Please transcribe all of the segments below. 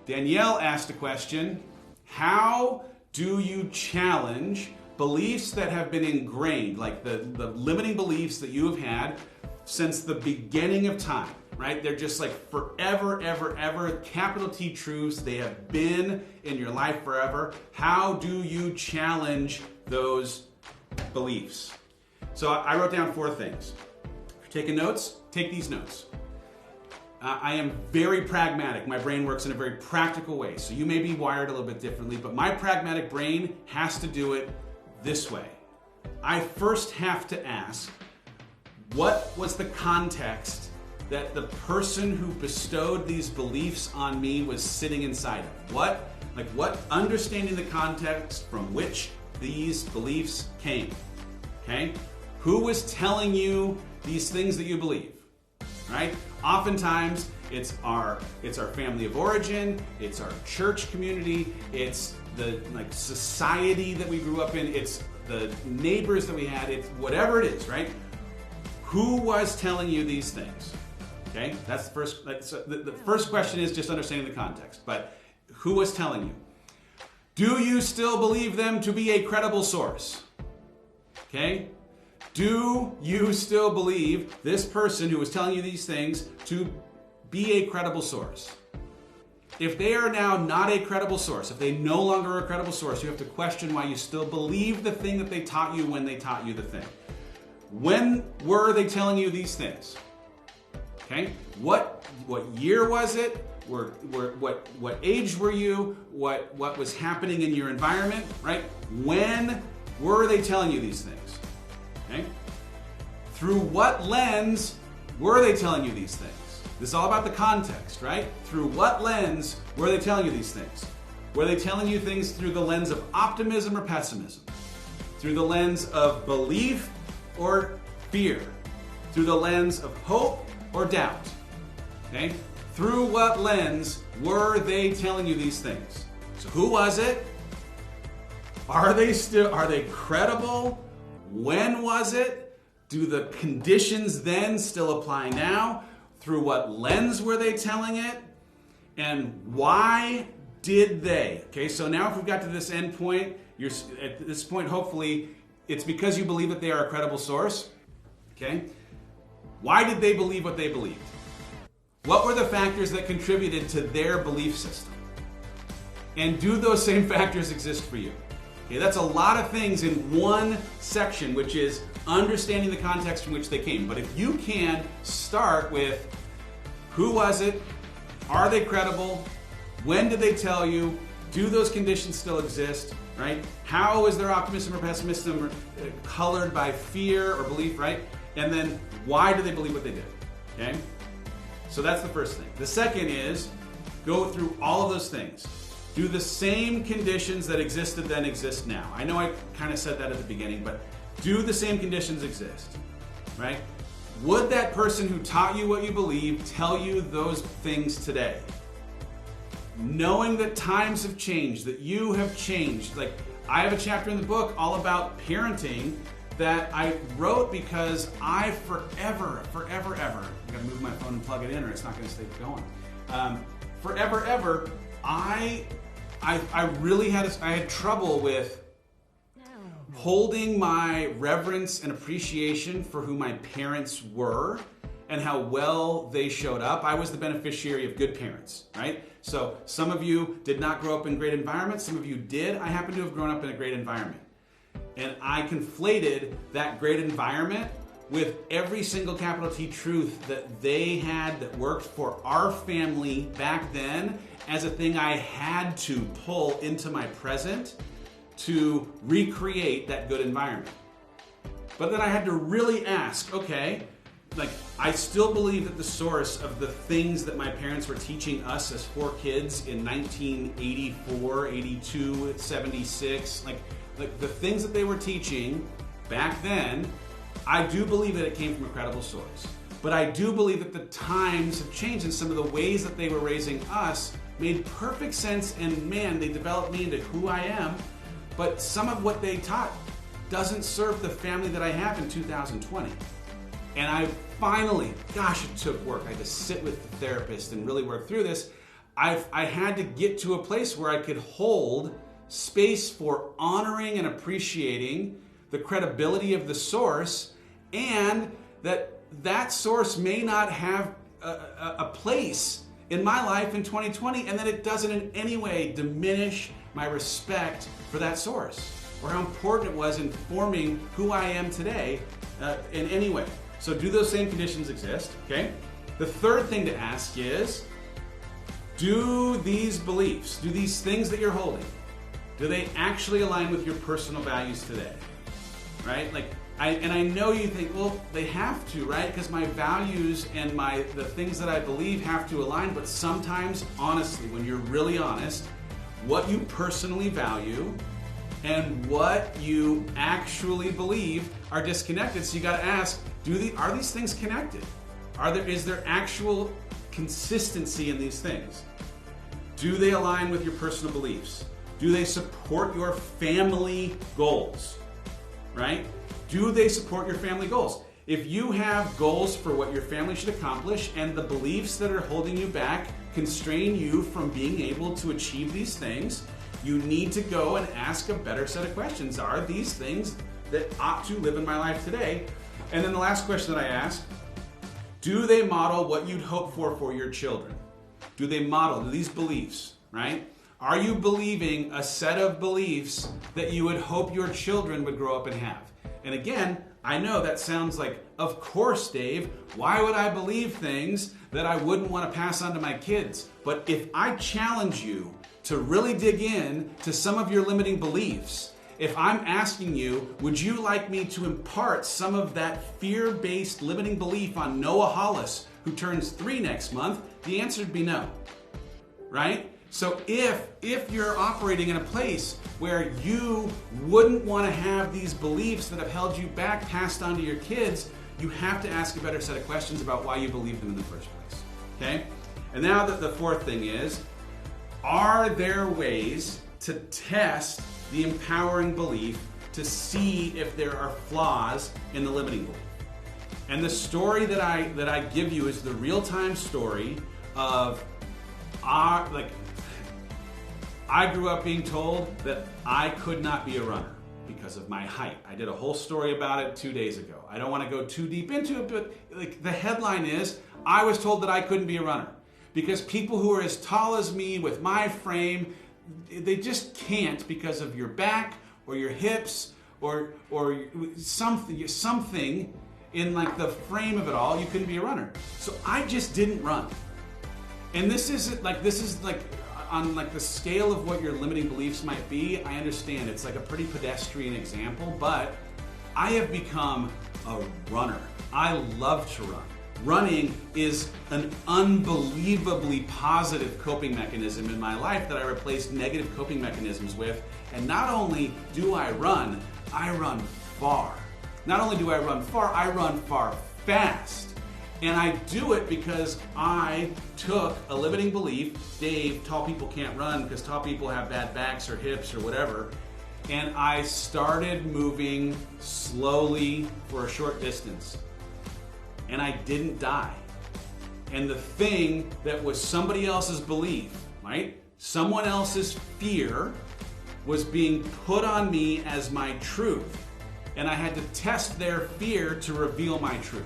Danielle asked a question: how do you challenge beliefs that have been ingrained, like the limiting beliefs that you have had since the beginning of time, right? They're just like forever, ever, capital T truths. They have been in your life forever. How do you challenge those beliefs? So I wrote down 4 things. If you're taking notes, take these notes. I am very pragmatic. My brain works in a very practical way. So you may be wired a little bit differently, but my pragmatic brain has to do it this way. I first have to ask, what was the context that the person who bestowed these beliefs on me was sitting inside of? What understanding the context from which these beliefs came? Okay? Who was telling you these things that you believe? Right? Oftentimes, it's our family of origin, it's our church community, it's the society that we grew up in, it's the neighbors that we had, it's whatever it is, right? Who was telling you these things? Okay, that's the first. The first question is just understanding the context. But who was telling you? Do you still believe them to be a credible source? Okay. Do you still believe this person who was telling you these things to be a credible source? If they are now not a credible source, if they no longer are a credible source, you have to question why you still believe the thing that they taught you when they taught you the thing. When were they telling you these things? Okay? What year was it? What age were you? What was happening in your environment? Right? When were they telling you these things? Okay? Through what lens were they telling you these things? This is all about the context, right? Through what lens were they telling you these things? Were they telling you things through the lens of optimism or pessimism? Through the lens of belief or fear? Through the lens of hope or doubt? Okay? Through what lens were they telling you these things? So who was it? Are they credible? When was it? Do the conditions then still apply now? Through what lens were they telling it? And why did they? Okay, so now if we've got to this end point, at this point, hopefully, it's because you believe that they are a credible source. Okay? Why did they believe what they believed? What were the factors that contributed to their belief system? And do those same factors exist for you? Okay, that's a lot of things in one section, which is understanding the context from which they came. But if you can start with who was it? Are they credible? When did they tell you? Do those conditions still exist? Right? How is their optimism or pessimism colored by fear or belief? Right? And then why do they believe what they did? Okay? So that's the first thing. The second is go through all of those things. Do the same conditions that existed then exist now? I know I kind of said that at the beginning, but do the same conditions exist? Right? Would that person who taught you what you believe tell you those things today? Knowing that times have changed, that you have changed. Like, I have a chapter in the book all about parenting that I wrote because I forever, I gotta move my phone and plug it in or it's not gonna stay going. I really had trouble with holding my reverence and appreciation for who my parents were and how well they showed up. I was the beneficiary of good parents, right? So some of you did not grow up in great environments, some of you did. I happen to have grown up in a great environment. And I conflated that great environment with every single capital T truth that they had that worked for our family back then as a thing I had to pull into my present to recreate that good environment. But then I had to really ask, okay, like, I still believe that the source of the things that my parents were teaching us as 4 kids in 1984, 82, 76, like the things that they were teaching back then, I do believe that it came from a credible source. But I do believe that the times have changed and some of the ways that they were raising us made perfect sense, and man, they developed me into who I am. But some of what they taught doesn't serve the family that I have in 2020. And I finally, gosh, it took work. I had to sit with the therapist and really work through this. I had to get to a place where I could hold space for honoring and appreciating the credibility of the source, and that source may not have a place in my life in 2020, and that it doesn't in any way diminish my respect for that source or how important it was in forming who I am today in any way. So do those same conditions exist? Okay. The third thing to ask is, do these beliefs, do these things that you're holding, do they actually align with your personal values today? Right? Like, I know you think, well, they have to, right? Because my values and the things that I believe have to align, but sometimes, honestly, when you're really honest, what you personally value and what you actually believe are disconnected. So you got to ask, are these things connected? Is there actual consistency in these things? Do they align with your personal beliefs? Do they support your family goals? Right? Do they support your family goals? If you have goals for what your family should accomplish and the beliefs that are holding you back constrain you from being able to achieve these things, you need to go and ask a better set of questions. Are these things that ought to live in my life today? And then the last question that I ask, do they model what you'd hope for your children? Do they model these beliefs, right? Are you believing a set of beliefs that you would hope your children would grow up and have? And again, I know that sounds like, of course, Dave, why would I believe things that I wouldn't want to pass on to my kids? But if I challenge you to really dig in to some of your limiting beliefs, if I'm asking you, would you like me to impart some of that fear-based limiting belief on Noah Hollis, who turns 3 next month? The answer would be no, right? So if you're operating in a place where you wouldn't want to have these beliefs that have held you back passed on to your kids, you have to ask a better set of questions about why you believe them in the first place, okay? And now the fourth thing is, are there ways to test the empowering belief to see if there are flaws in the limiting belief? And the story that I give you is the real-time story of I grew up being told that I could not be a runner because of my height. I did a whole story about it 2 days ago. I don't want to go too deep into it, but the headline is, I was told that I couldn't be a runner because people who are as tall as me with my frame, they just can't because of your back or your hips or something in like the frame of it all. You couldn't be a runner. So I just didn't run. And this is on like the scale of what your limiting beliefs might be. I understand it's like a pretty pedestrian example, but I have become a runner. I love to run. Running is an unbelievably positive coping mechanism in my life that I replaced negative coping mechanisms with. And not only do I run far. Not only do I run far fast. And I do it because I took a limiting belief, Dave, tall people can't run because tall people have bad backs or hips or whatever, and I started moving slowly for a short distance. And I didn't die. And the thing that was somebody else's belief, right? Someone else's fear was being put on me as my truth. And I had to test their fear to reveal my truth.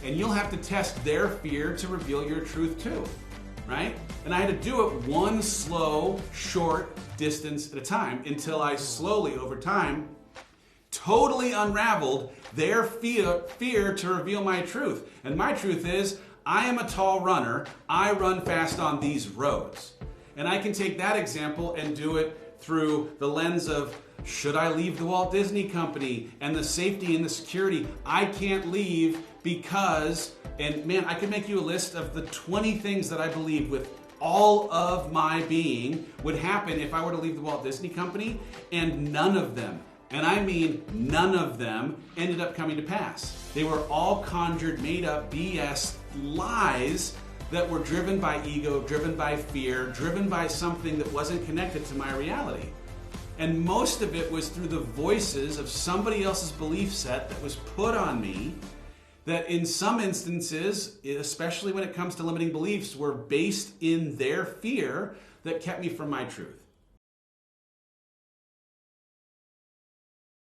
And you'll have to test their fear to reveal your truth too, right? And I had to do it one slow, short distance at a time until I slowly, over time, totally unraveled their fear to reveal my truth. And my truth is, I am a tall runner. I run fast on these roads. And I can take that example and do it through the lens of, should I leave the Walt Disney Company and the safety and the security? I can't leave because, and man, I could make you a list of the 20 things that I believe with all of my being would happen if I were to leave the Walt Disney Company, and none of them, and I mean none of them, ended up coming to pass. They were all conjured, made up BS lies that were driven by ego, driven by fear, driven by something that wasn't connected to my reality. And most of it was through the voices of somebody else's belief set that was put on me that in some instances, especially when it comes to limiting beliefs, were based in their fear that kept me from my truth.